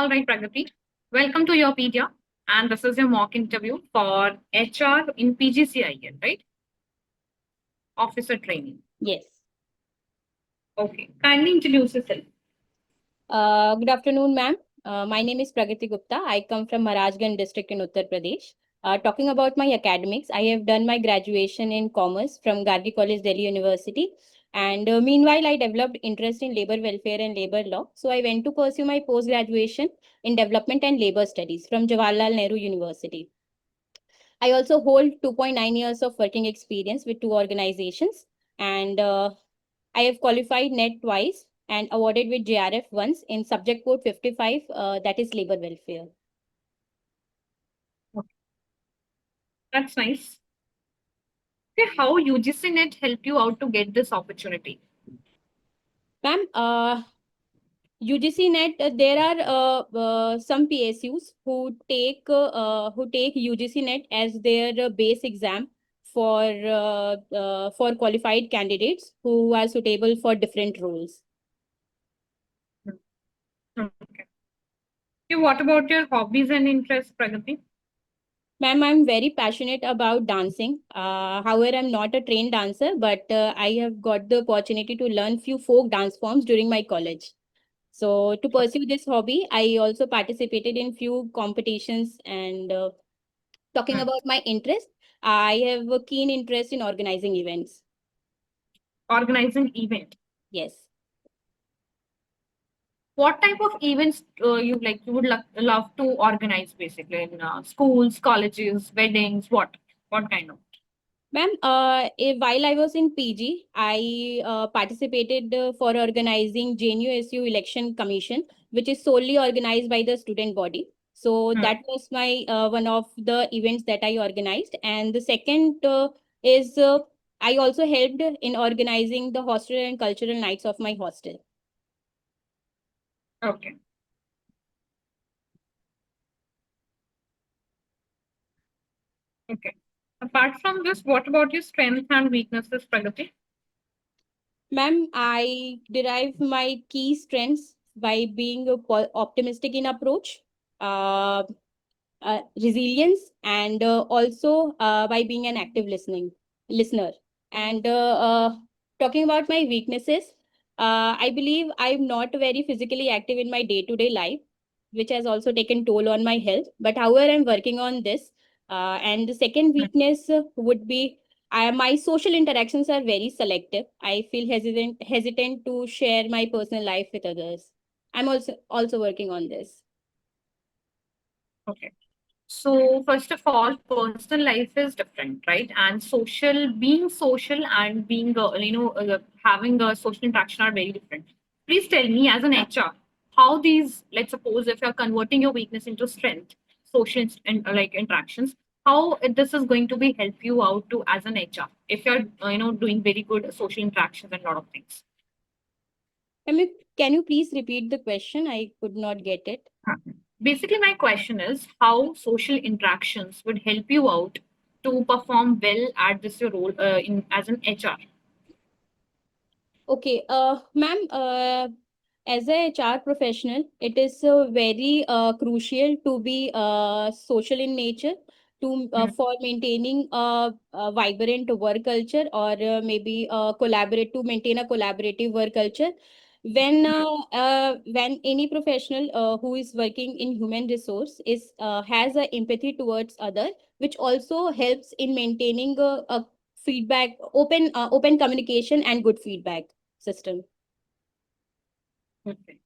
All right, Pragati. Welcome to YourPedia. And this is your mock interview for HR in PGCIL, right? Officer Trainee. Yes. Okay. Kindly introduce yourself. Good afternoon, ma'am. My name is Pragati Gupta. I come from Maharashganj district in Uttar Pradesh. Talking about my academics, I have done my graduation in commerce from Gargi College, Delhi University. And meanwhile, I developed interest in labor welfare and labor law. So I went to pursue my post-graduation in development and labor studies from Jawaharlal Nehru University. I also hold 2.9 years of working experience with two organizations. And I have qualified NET twice and awarded with JRF once in subject code 55, that is labor welfare. Okay. That's nice. Okay, how UGC Net helped you out to get this opportunity? Ma'am, UGC NET, there are some PSUs who take UGC NET as their base exam for qualified candidates who are suitable for different roles. Okay. Okay, what about your hobbies and interests, Pragati? Ma'am, I'm very passionate about dancing. However, I'm not a trained dancer, but I have got the opportunity to learn few folk dance forms during my college. So to pursue this hobby, I also participated in few competitions. And talking Hmm. about my interest, I have a keen interest in organizing events. Organizing event. Yes. What type of events you would love to organize basically in schools, colleges, weddings, what kind of? Ma'am, while I was in PG, I participated for organizing JNUSU Election Commission, which is solely organized by the student body. So Hmm. that was my one of the events that I organized. And the second is I also helped in organizing the hostel and cultural nights of my hostel. Okay. Okay. Apart from this, what about your strengths and weaknesses, Pragati? Ma'am, I derive my key strengths by being optimistic in approach. Uh, Resilience, and also by being an active listener. And talking about my weaknesses, I believe I'm not very physically active in my day-to-day life, which has also taken toll on my health. But however, I'm working on this. And the second Hmm. weakness would be my social interactions are very selective. I feel hesitant to share my personal life with others. I'm also working on this. Okay. So first of all, personal life is different, right? And being social and being, having a social interaction are very different. Please tell me, as an HR, how these, let's suppose, if you're converting your weakness into strength, like interactions, how this is going to be help you out to as an HR if you're, doing very good social interactions and a lot of things. I mean, can you please repeat the question? I could not get it. Huh. Basically, my question is how social interactions would help you out to perform well at this your role in as an HR. Okay, ma'am, as a HR professional, it is very crucial to be social in nature to Hmm. for maintaining a vibrant work culture, or maybe collaborate to maintain a collaborative work culture. When any professional who is working in human resource is has a empathy towards other, which also helps in maintaining a feedback, open communication and good feedback system. Okay.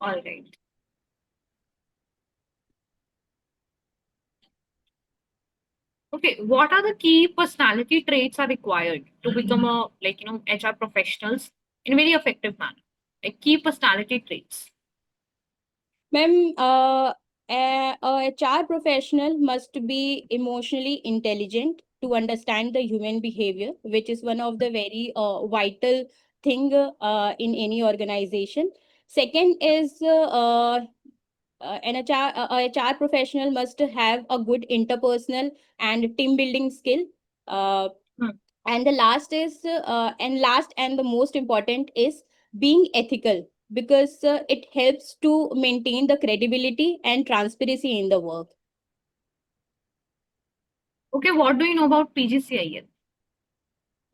All right. Okay. What are the key personality traits are required to become a HR professionals in a very effective manner? Like key personality traits. Ma'am, a HR professional must be emotionally intelligent to understand the human behavior, which is one of the very vital thing in any organization. Second is an HR professional must have a good interpersonal and team building skill. Uh, Hmm. and the last is and last and the most important is being ethical, because it helps to maintain the credibility and transparency in the work. Okay, what do you know about PGCIL?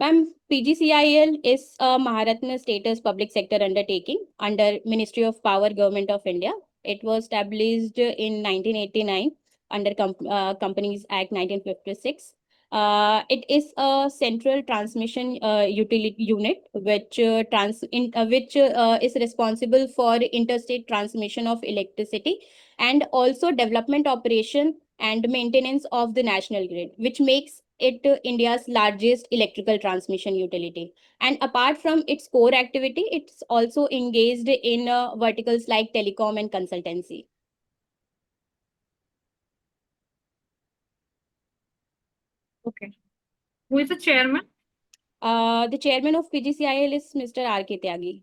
Ma'am, PGCIL is a Maharatna status public sector undertaking under Ministry of Power, Government of India. It was established in 1989 under Companies Act 1956. It is a central transmission utility unit which is responsible for interstate transmission of electricity and also development operation and maintenance of the national grid, which makes it India's largest electrical transmission utility. And apart from its core activity, it's also engaged in verticals like telecom and consultancy. Okay. Who is the chairman? The chairman of PGCIL is Mr. R.K. Tyagi.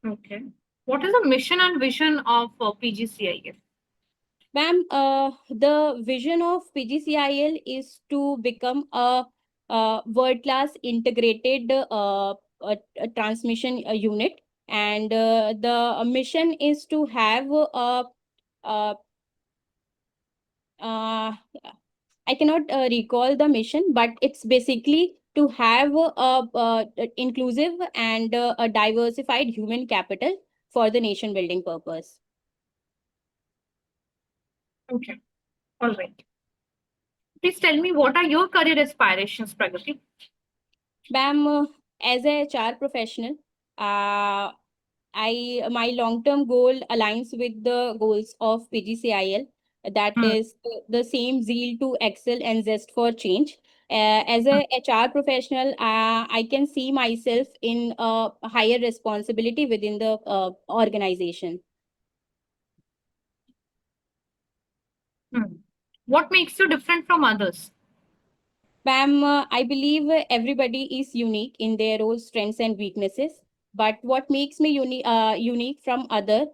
Okay. What is the mission and vision of PGCIL? Ma'am, the vision of PGCIL is to become a world-class integrated transmission unit, and the mission is to have a I cannot recall the mission, but it's basically to have inclusive and a diversified human capital for the nation building purpose. Okay. All right. Please tell me what are your career aspirations, Pragati? Ma'am, as a HR professional, uh, I my long-term goal aligns with the goals of PGCIL. That Hmm. is the same zeal to excel and zest for change. As Hmm. a HR professional, I can see myself in a higher responsibility within the organization. Hmm. What makes you different from others? Pam, I believe everybody is unique in their own strengths and weaknesses. But what makes me unique from others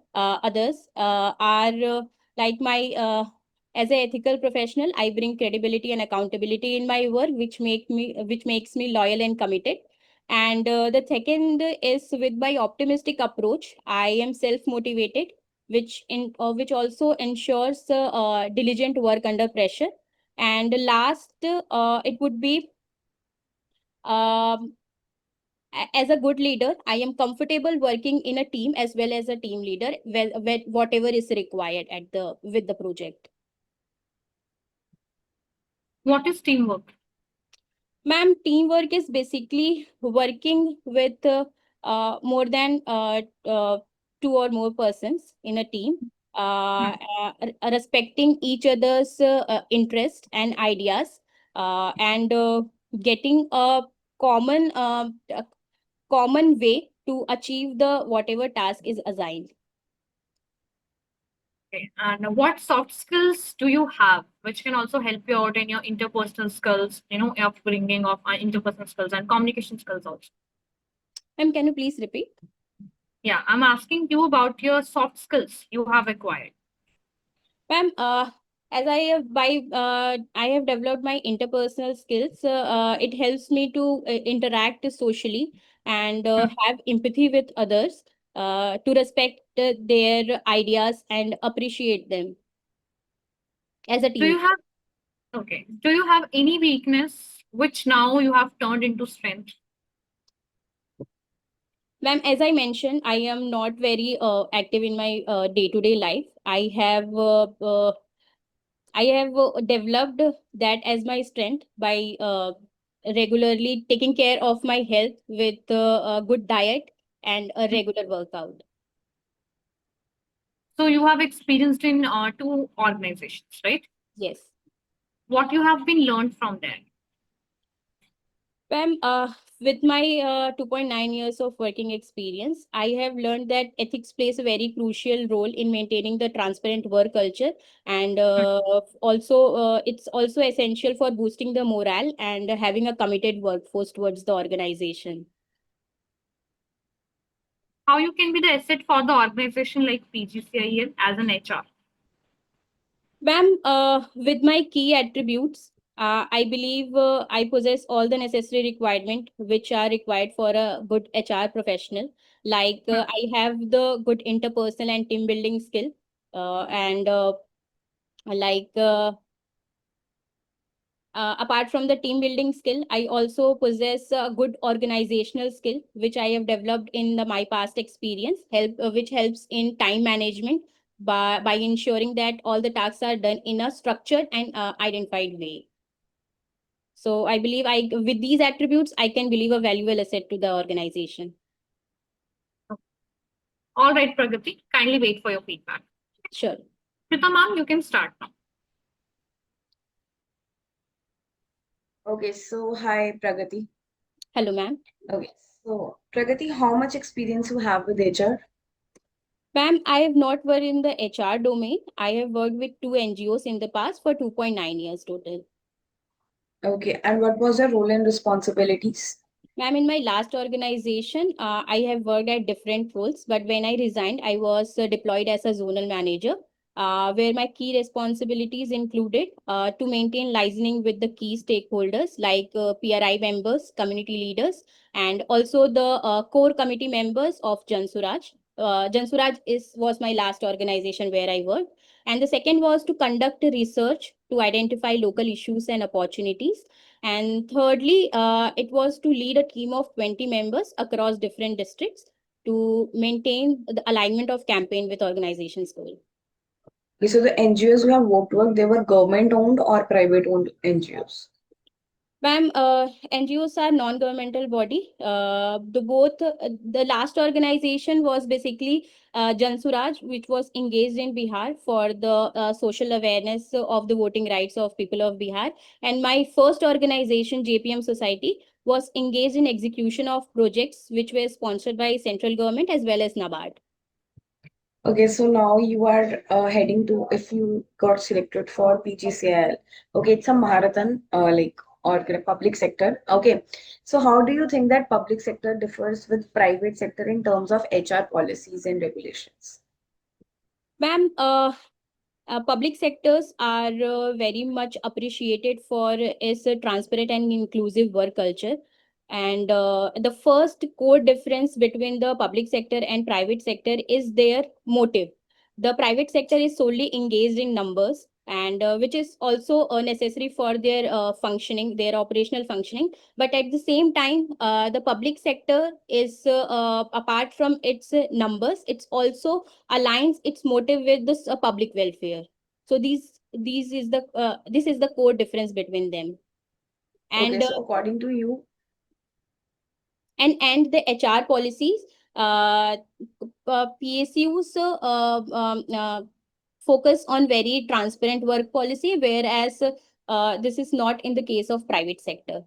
are like my as a ethical professional, I bring credibility and accountability in my work, which makes me loyal and committed. And the second is with my optimistic approach, I am self motivated, which also ensures diligent work under pressure. And last, it would be um, as a good leader, I am comfortable working in a team as well as a team leader, whatever is required at the with the project. What is teamwork? Ma'am, teamwork is basically working with more than two or more persons in a team, Hmm. respecting each other's interest and ideas, and getting common a common way to achieve the whatever task is assigned. Okay. And what soft skills do you have, which can also help you out in your interpersonal skills, upbringing of interpersonal skills and communication skills also? Ma'am, can you please repeat? Yeah, I'm asking you about your soft skills you have acquired. Ma'am, as I have developed my interpersonal skills. It helps me to interact socially and Hmm. have empathy with others, to respect their ideas and appreciate them as a Do team. you have Okay? Do you have any weakness which now you have turned into strength? Ma'am, as I mentioned, I am not very active in my day-to-day life. I have developed that as my strength by regularly taking care of my health with a good diet and a Hmm. regular workout. So you have experienced in two organizations, right? Yes. What you have been learned from there? Ma'am, with my 2.9 years of working experience, I have learned that ethics plays a very crucial role in maintaining the transparent work culture. And Hmm. also, it's also essential for boosting the morale and having a committed workforce towards the organization. How you can be the asset for the organization like PGCIL as an HR? Ma'am, with my key attributes, I believe I possess all the necessary requirement which are required for a good HR professional. Like I have the good interpersonal and team building skill, and like apart from the team building skill, I also possess a good organizational skill, which I have developed in my past experience, which helps in time management by ensuring that all the tasks are done in a structured and identified way. So I believe with these attributes, I can believe a valuable asset to the organization. All right, Pragati, kindly wait for your feedback. Sure. Prita ma'am, you can start now. Okay, so hi Pragati. Hello, ma'am. Okay, so Pragati, how much experience you have with HR? Ma'am, I have not worked in the HR domain. I have worked with two NGOs in the past for 2.9 years total. Okay, and what was your role and responsibilities? Ma'am, in my last organization, I have worked at different roles, but when I resigned, I was deployed as a zonal manager, where my key responsibilities included to maintain licensing with the key stakeholders like PRI members, community leaders, and also the core committee members of Jansuraj. Jansuraj was my last organization where I worked. And the second was to conduct research to identify local issues and opportunities, and thirdly, it was to lead a team of 20 members across different districts to maintain the alignment of campaign with organization's goal. Okay, so the NGOs you have worked with, they were government owned or private owned NGOs? Ma'am, NGOs are non-governmental body. The last organization was basically Jansuraj, which was engaged in Bihar for the social awareness of the voting rights of people of Bihar. And my first organization, JPM Society, was engaged in execution of projects which were sponsored by central government as well as NABARD. Okay, so now you are heading to, if you got selected for PGCIL. Okay, it's a marathon, or public sector. Okay, so how do you think that public sector differs with private sector in terms of HR policies and regulations? Ma'am, public sectors are very much appreciated for its transparent and inclusive work culture. And the first core difference between the public sector and private sector is their motive. The private sector is solely engaged in numbers, and which is also necessary for their functioning, their operational functioning. But at the same time, the public sector is apart from its numbers, it's also aligns its motive with this public welfare. So this is the core difference between them. Okay, And so according to you, the HR policies, PSUs focus on very transparent work policy, whereas this is not in the case of private sector.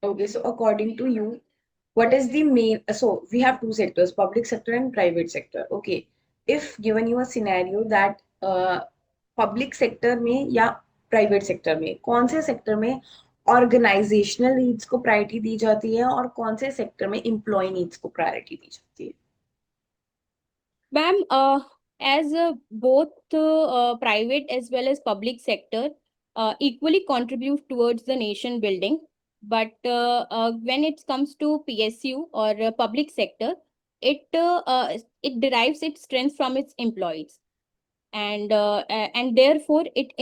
okay, so according to you, what is the main, so we have two sectors, public sector and private sector. Okay, if given you a scenario that public sector में या private sector में कौन से sector में organisational needs को priority दी जाती है और कौन से सेक्टर में एम्प्लॉय नीड्स को प्रायोरिटी दी जाती है? Ma'am, as both private as well as public sector equally contribute towards the nation building, but when it comes to PSU or public sector, it derives its strength from its employees, and therefore it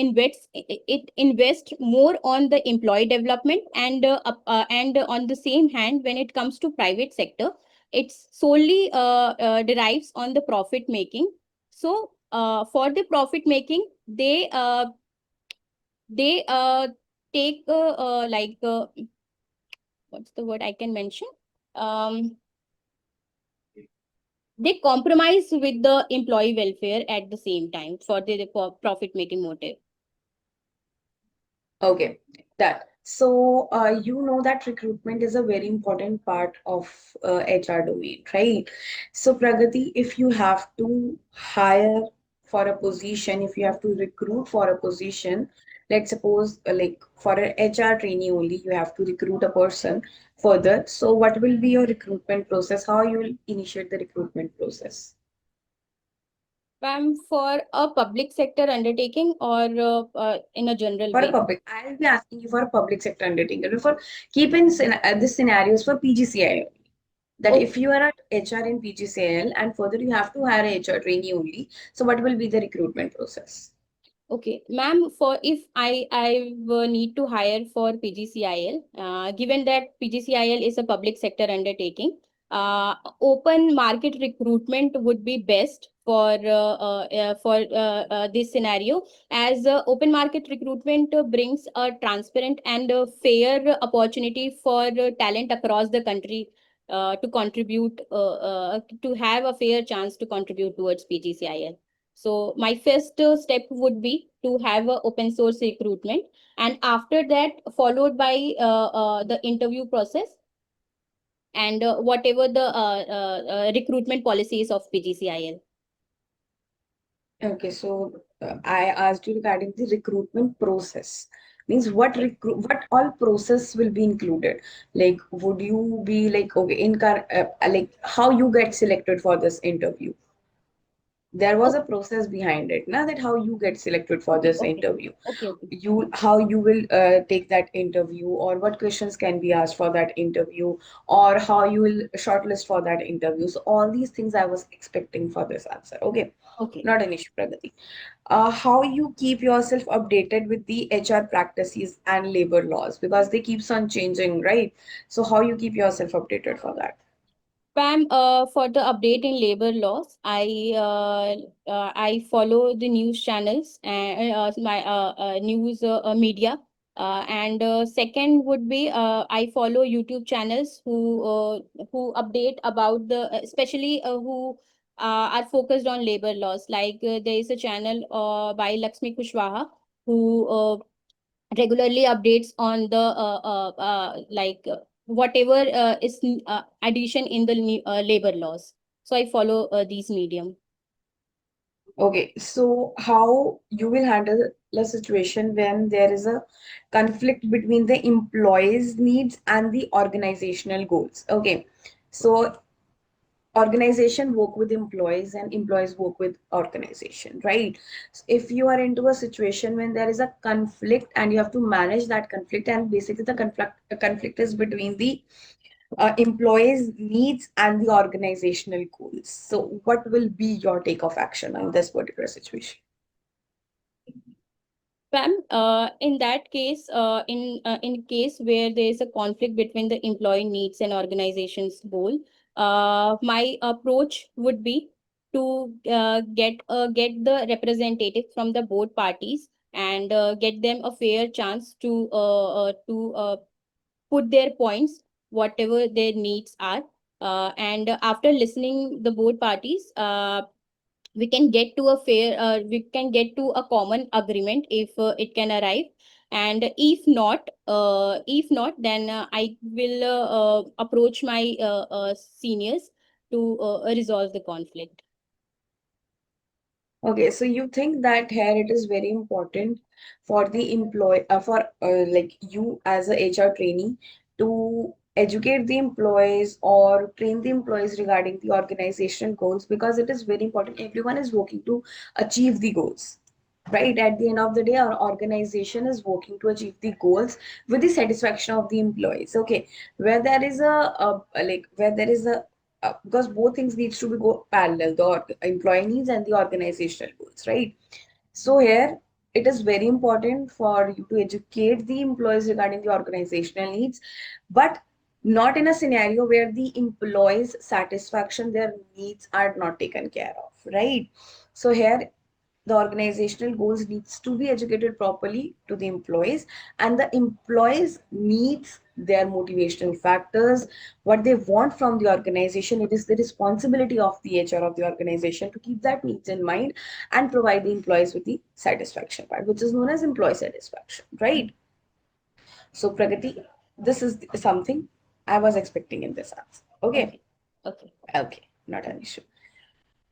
invests more on the employee development, and on the same hand, when it comes to private sector, it's solely derives on the profit making. So for the profit making, they take what's the word I can mention, um they compromise with the employee welfare at the same time for the profit making motive. Okay, that. So, you know that recruitment is a very important part of HR domain, right? So, Pragati, if you have to hire for a position, if you have to recruit for a position, let's suppose like for an HR trainee only, you have to recruit a person further. So, what will be your recruitment process? How you will initiate the recruitment process? Ma'am, for a public sector undertaking or in a general For a way? public, I'll be asking you for a public sector undertaking. For keep in this scenarios for PGCIL. That Okay. if you are at HR in PGCIL and further you have to hire a HR trainee only, so what will be the recruitment process? Okay, ma'am, for if I need to hire for PGCIL, given that PGCIL is a public sector undertaking, open market recruitment would be best for this scenario, as open market recruitment brings a transparent and fair opportunity for talent across the country to contribute to have a fair chance to contribute towards PGCIL. So my first step would be to have a open source recruitment, and after that followed by the interview process and whatever the recruitment policies of PGCIL. Okay, so I asked you regarding the recruitment process. Means what what all process will be included? Like, would you be like okay like how you get selected for this interview? There was a process behind it. Now that how you get selected for Okay, this okay, interview, okay. you how you will take that interview, or what questions can be asked for that interview, or how you will shortlist for that interview. So all these things I was expecting for this answer. Okay, Okay. not an issue, Pragati. How you keep yourself updated with the HR practices and labor laws, because they keeps on changing, right? So how you keep yourself updated for that? Pam, for the update in labor laws, I follow the news channels and my news media. And second would be I follow YouTube channels who update about the especially who are focused on labor laws. Like there is a channel by Lakshmi Kushwaha who regularly updates on the whatever is addition in the labor laws. So I follow these medium. Okay, so how you will handle a situation when there is a conflict between the employees' needs and the organizational goals? Okay, so organization work with employees and employees work with organization, right? So if you are into a situation when there is a conflict and you have to manage that conflict, and basically the conflict is between the employees needs and the organizational goals, so what will be your take of action on this particular situation? Pam, in that case, in case where there is a conflict between the employee needs and organization's goal, my approach would be to get the representative from the both parties and get them a fair chance to put their points, whatever their needs are. And after listening the both parties, we can get to a common agreement if it can arrive. And if not, then I will approach my seniors to resolve the conflict. Okay, so you think that here it is very important for the employee, for like you as a HR trainee, to educate the employees or train the employees regarding the organizational goals, because it is very important. Everyone is working to achieve the goals, right? At the end of the day, our organization is working to achieve the goals with the satisfaction of the employees. Okay, where there is where there is a because both things needs to be go parallel, the employee needs and the organizational goals, right? So here it is very important for you to educate the employees regarding the organizational needs, but not in a scenario where the employees satisfaction, their needs are not taken care of, right? So here the organizational goals needs to be educated properly to the employees, and the employees needs their motivational factors, what they want from the organization. It is the responsibility of the HR of the organization to keep that needs in mind and provide the employees with the satisfaction part, which is known as employee satisfaction, right? So Pragati, this is something I was expecting in this answer. Okay. Okay. Okay. Okay, not an issue.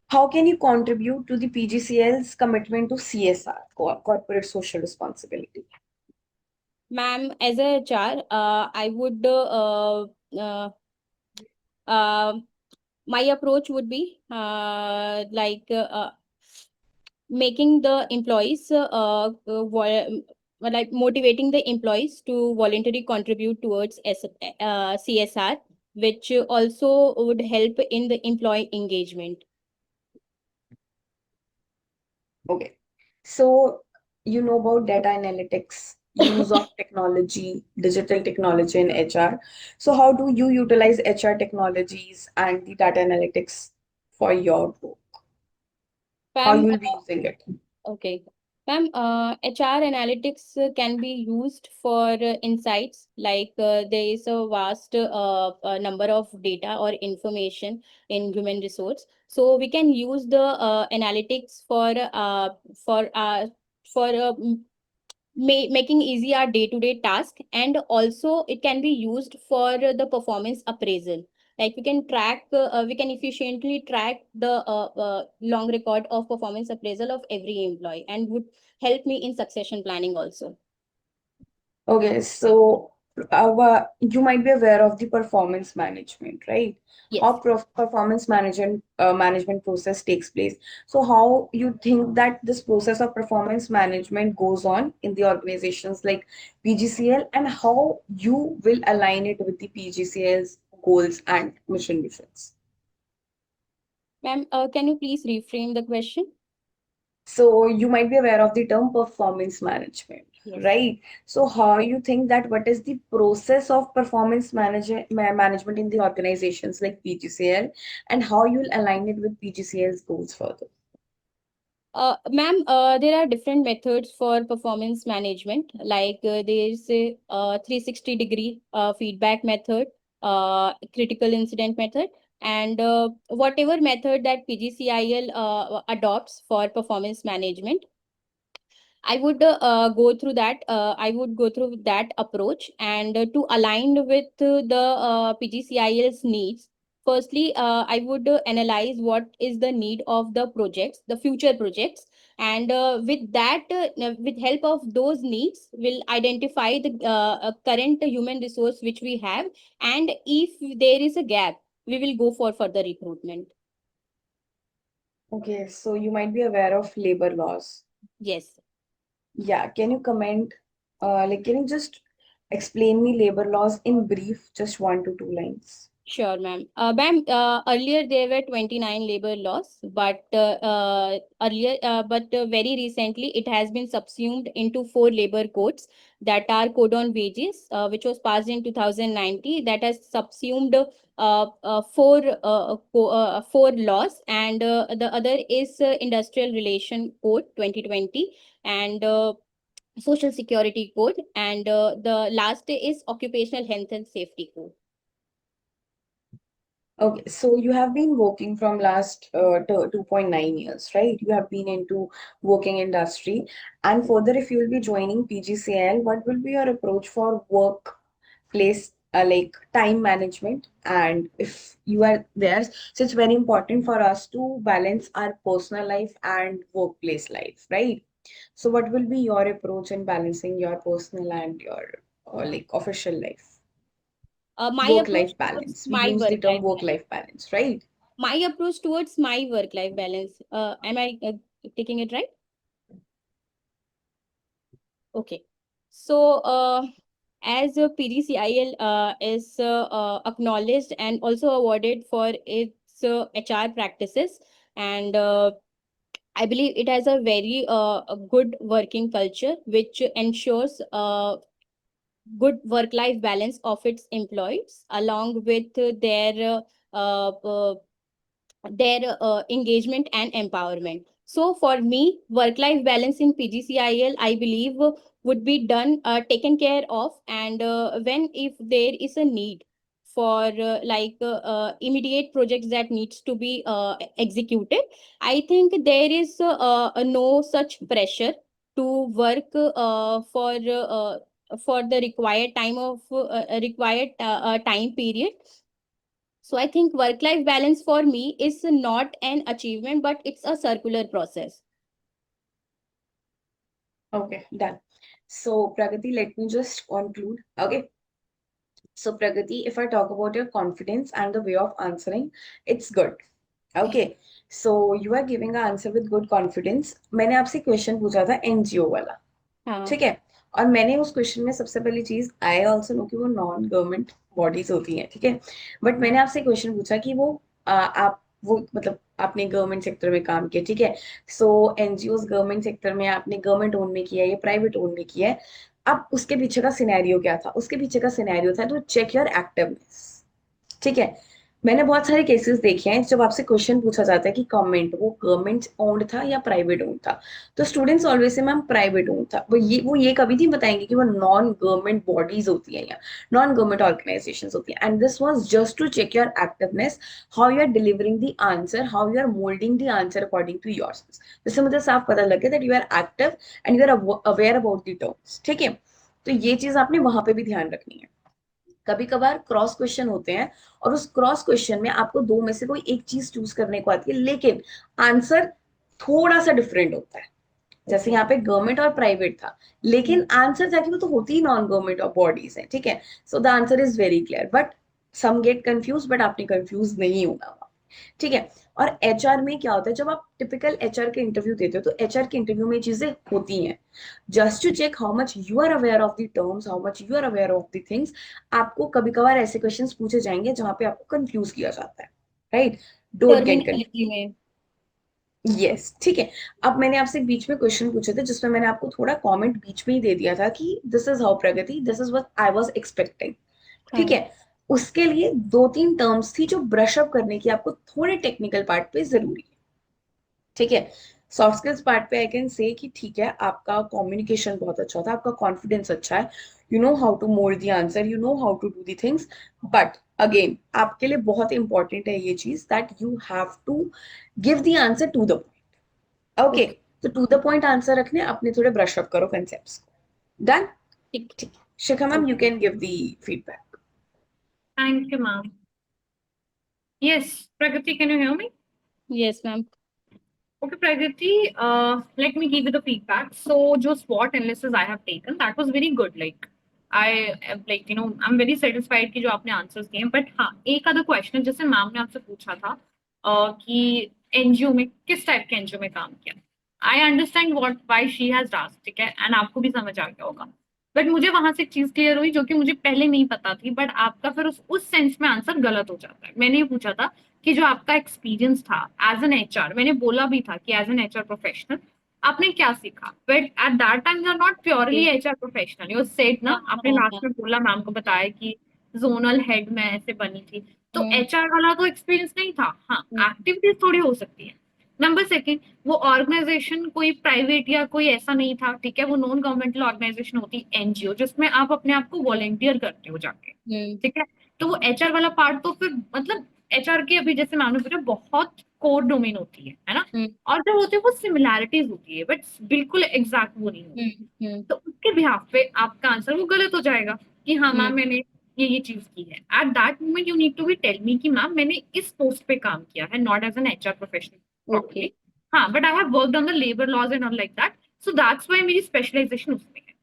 How can you contribute to the PGCL's commitment to CSR, corporate social responsibility? Ma'am, as a HR, I would uh, my approach would be making the employees like motivating the employees to voluntarily contribute towards CSR, which also would help in the employee engagement. Okay. So you know about data analytics, use of technology, digital technology in HR. So how do you utilize HR technologies and the data analytics for your work? How Pam, you will be using it? okay. Ma'am, HR analytics can be used for insights, like there is a vast number of data or information in human resource. So we can use the analytics for uh, for making easy our day-to-day task, and also it can be used for the performance appraisal. Like we can efficiently track the long record of performance appraisal of every employee, and would help me in succession planning also. Okay, so you might be aware of the performance management, right? Yes. How performance management process takes place. So how you think that this process of performance management goes on in the organizations like PGCL, and how you will align it with the PGCL's goals and mission visions? Ma'am, can you please reframe the question? So you might be aware of the term performance management, Yes. right? So how you think that what is the process of management in the organizations like PGCL, and how you'll align it with PGCL's goals further? Ma'am, there are different methods for performance management. Like there is a 360-degree feedback method, critical incident method, and whatever method that PGCIL adopts for performance management, I would go through that. I would go through that approach, and to align with the PGCIL's needs. Firstly, I would analyze what is the need of the projects, the future projects, and with help of those needs, will identify the current human resource which we have, and if there is a gap, we will go for further recruitment. Okay, so you might be aware of labor laws. Yes. Yeah, can you comment, can you just explain me labor laws in brief, just 1 to 2 lines? Sure, ma'am. Earlier there were 29 labor laws, but very recently it has been subsumed into four labor codes, that are Code on Wages, which was passed in 2019, that has subsumed four laws, and the other is Industrial Relation Code 2020, and Social Security Code, and the last is Occupational Health and Safety Code. Okay, so you have been working from last 2.9 years, right? You have been into working industry. And further, if you will be joining PGCL, what will be your approach for workplace, like time management? And if you are there, so it's very important for us to balance our personal life and workplace life, right? So what will be your approach in balancing your personal and your official life? My approach Work-life towards balance. We my use the work term life balance. work-life balance, right? My approach towards my work life balance. Am I taking it right? Okay. So, as a PGCIL is acknowledged and also awarded for its HR practices, and I believe it has a very a good working culture, which ensures good work life balance of its employees, along with uh, uh, their engagement and empowerment. So for me, work-life balance in PGCIL, I believe, would be taken care of, and when if there is a need for immediate projects that needs to be executed, I think there is no such pressure to work for the required time period. So I think work-life balance for me is not an achievement, but it's a circular process. Okay, done. So, Pragati, let me just conclude. Okay. So, Pragati, if I talk about your confidence and the way of answering, it's good. Okay, so you are giving answer with good confidence. मैंने आपसे question पूछा था NGO वाला, हाँ। ठीक है, और मैंने उस क्वेश्चन में सबसे पहली चीज, आई ऑल्सो नो कि वो नॉन गवर्नमेंट बॉडीज होती हैं, ठीक है, बट मैंने हाँ। आपसे क्वेश्चन पूछा कि वो आप वो मतलब आपने गवर्नमेंट सेक्टर में काम किया, ठीक है, सो एनजीओ गवर्नमेंट सेक्टर में आपने गवर्नमेंट ओन में किया है या प्राइवेट ओन में किया है, अब उसके पीछे का सिनेरियो क्या था? उसके पीछे का सिनेरियो था टू चेक योर एक्टिवनेस, ठीक है। मैंने बहुत सारे केसेस देखे हैं जब आपसे क्वेश्चन पूछा जाता है कि गवर्नमेंट, वो गवर्नमेंट ओन्ड था या प्राइवेट ओन्ड था, तो students always say ma'am private owned था। वो ये कभी नहीं बताएंगे कि वो नॉन गवर्नमेंट बॉडीज होती है या नॉन गवर्नमेंट ऑर्गेनाइजेशन होती है, and this was just to check your activeness, how you are delivering the answer, how you are moulding the answer according to yourself. जिससे मुझे साफ पता लगे that you are active and you are aware about the terms, ठीक है। तो ये चीज आपने वहां पे भी ध्यान रखनी है। कभी कभार क्रॉस क्वेश्चन होते हैं और उस क्रॉस क्वेश्चन में आपको दो में से कोई एक चीज चूज करने को आती है, लेकिन आंसर थोड़ा सा डिफरेंट होता है। जैसे ओके। यहाँ पे गवर्नमेंट और प्राइवेट था, लेकिन आंसर था कि वो तो होती ही नॉन गवर्नमेंट और बॉडीज है, ठीक है। So the answer is very clear, but some get confuse, but आपने कंफ्यूज नहीं होना, ठीक है। और एचआर में क्या होता है, जब आप टिपिकल एचआर के इंटरव्यू देते हो तो एचआर के इंटरव्यू में चीजें होती हैं just to check how much you are aware of the terms, how much you are aware of the things. आपको कभी कभार ऐसे क्वेश्चंस पूछे जाएंगे जहां पे आपको कंफ्यूज किया जाता है, राइट, डोंट गेट टर्मिनोलॉजी में। यस, ठीक है। अब मैंने आपसे बीच में क्वेश्चन पूछे थे जिसमें मैंने आपको थोड़ा कमेंट बीच में ही दे दिया था कि this is how Pragati, this is what I was expecting, ठीक हाँ। है। उसके लिए दो तीन टर्म्स थी जो ब्रश अप करने की आपको थोड़े टेक्निकल पार्ट पे जरूरी है, ठीक है। सॉफ्ट स्किल्स पार्ट पे आई कैन से कि ठीक है, आपका कम्युनिकेशन बहुत अच्छा था, आपका कॉन्फिडेंस अच्छा है, you know how to mould the answer, you know how to do the things, but again आपके लिए बहुत इंपॉर्टेंट है ये चीज that you have to give the answer to the point, okay. Okay. तो टू द पॉइंट आंसर रखने, अपने थोड़े ब्रश अप करो कंसेप्ट, डन, ठीक। ठीक। Shikha ma'am, you okay. Can give the feedback. Thank you, ma'am. Yes, Pragati, can you hear me? Yes ma'am. Okay, Pragati, let me give you the feedback. So, जो SWOT analysis I have taken, that was very good. Like, I'm very satisfied कि जो आपने answers दिए हैं. But हाँ, एक आधा question जैसे मैम ने आपसे पूछा था कि एनजीओ में किस टाइप के एनजीओ में काम किया. I understand what why she has asked, ठीक है, एंड आपको भी समझ आ गया होगा. बट मुझे वहां से एक चीज क्लियर हुई जो कि मुझे पहले नहीं पता थी, बट आपका फिर उस सेंस में आंसर गलत हो जाता है. मैंने ये पूछा था कि जो आपका एक्सपीरियंस था एज एन एचआर, मैंने बोला भी था कि एज एन एचआर प्रोफेशनल आपने क्या सीखा, but at that time you are not purely HR professional. You said ना, हाँ आपने हाँ हाँ। लास्ट में बोला, मैम को बताया कि जोनल हेड में ऐसे बनी थी. तो हम्म। एचआर वाला तो एक्सपीरियंस नहीं था. हाँ, हम्म। एक्टिविटीज थोड़ी हो सकती है. नंबर सेकंड, वो ऑर्गेनाइजेशन कोई प्राइवेट या कोई ऐसा नहीं था, ठीक है, वो नॉन गवर्नमेंटल ऑर्गेनाइजेशन होती एनजीओ, जिसमें आप अपने आप को वॉलेंटियर करते हो जाके, हम्म। ठीक है. तो वो एचआर वाला पार्ट तो फिर मतलब एचआर की अभी जैसे मैंने पूछा बहुत कोर डोमेन होती है ना. हम्म। और जो होती है वो सिमिलैरिटीज होती है, बट बिल्कुल एग्जैक्ट वो नहीं होती. हम्म। तो उसके बिहाफ पे आपका आंसर वो गलत हो जाएगा कि हाँ हम्म। मैम मैंने ये चीज की है. At that moment you need to be tell me कि मैम मैंने इस पोस्ट पे काम किया है, not as an HR professional okay. Properly. हाँ, but I have worked on the labour laws and all like that. So that's why मेरी specialization उसमें है.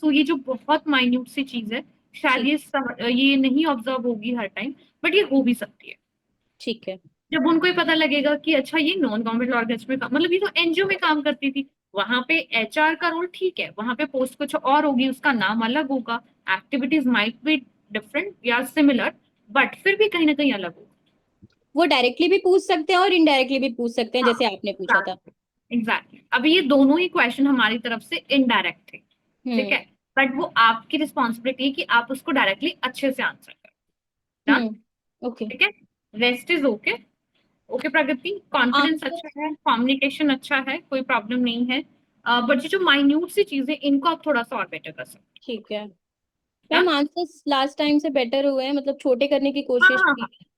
सो ये जो बहुत माइन्यूट सी चीज है, शायद ठीक। ये नहीं ऑब्जर्व होगी हर टाइम, बट ये हो भी सकती है. ठीक है। जब उनको ही पता लगेगा कि अच्छा ये नॉन गवर्नमेंट ऑर्गेनाइजेशन में काम, मतलब ये तो एनजीओ में काम करती थी, वहां पे एचआर का रोल ठीक है, वहां पे पोस्ट कुछ और होगी, उसका नाम अलग होगा, एक्टिविटीज माइट बी डिफरेंट या सिमिलर, बट फिर भी कहीं ना कहीं अलग होगा. वो डायरेक्टली भी पूछ सकते हैं और इनडायरेक्टली भी पूछ सकते हैं, हाँ, जैसे आपने पूछा था। एग्जैक्टली. अभी ये दोनों ही क्वेश्चन हमारी तरफ से इनडायरेक्ट थे, ठीक हम्म। है, बट वो आपकी रिस्पॉन्सिबिलिटी है कि आप उसको डायरेक्टली अच्छे से आंसर करें. डन, हम्म। ओके। ठीक है. Rest is okay. Okay Pragati, confidence answer. अच्छा है, कम्युनिकेशन अच्छा है, कोई प्रॉब्लम नहीं है. बट ये जो माइन्यूट सी चीजें, इनको आप थोड़ा सा और बेटर कर सकते ठीक है हैं. मैम, आंसर्स लास्ट टाइम से बेटर हुए हैं, मतलब छोटे करने की हाँ कोशिश हाँ की हाँ है। हाँ,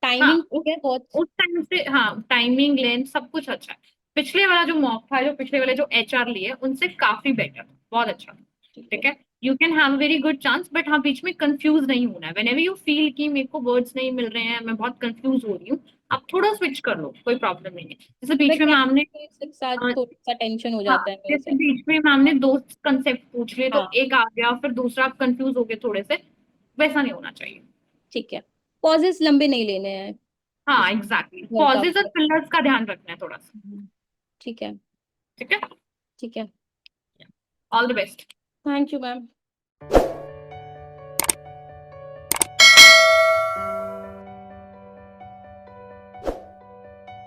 टाइमिंग ठीक है बहुत। उस टाइम से हाँ, टाइमिंग लेंथ सब कुछ अच्छा है. पिछले वाला जो मॉक था, जो पिछले वाले जो एचआर लिए, उनसे काफी बेटर, बहुत अच्छा था. ठीक है। ठीक है, you can have very good chance, but हाँ बीच में कंफ्यूज नहीं होना है. व्हेनेवर यू फील कि मेरे को वर्ड्स नहीं मिल रहे हैं, मैं बहुत कंफ्यूज हो रही हूँ, आप थोड़ा स्विच कर लो, कोई प्रॉब्लम नहीं है. जैसे बीच बट में मैम ने के साथ थोड़ा सा टेंशन हो हाँ, जाता है मेरे जैसे साथ। बीच में मैम ने दो कंसेप्ट पूछ लिए तो हाँ। एक आ गया, फिर दूसरा आप कंफ्यूज हो गए थोड़े से, वैसा नहीं होना चाहिए. ठीक है। पॉजेस लंबे नहीं लेने हैं। हाँ एग्जैक्टली, वर्कआउट कॉजेज और पिलर्स का ध्यान रखना है थोड़ा सा। ठीक है, ठीक है, ठीक है। All the best. Thank you ma'am.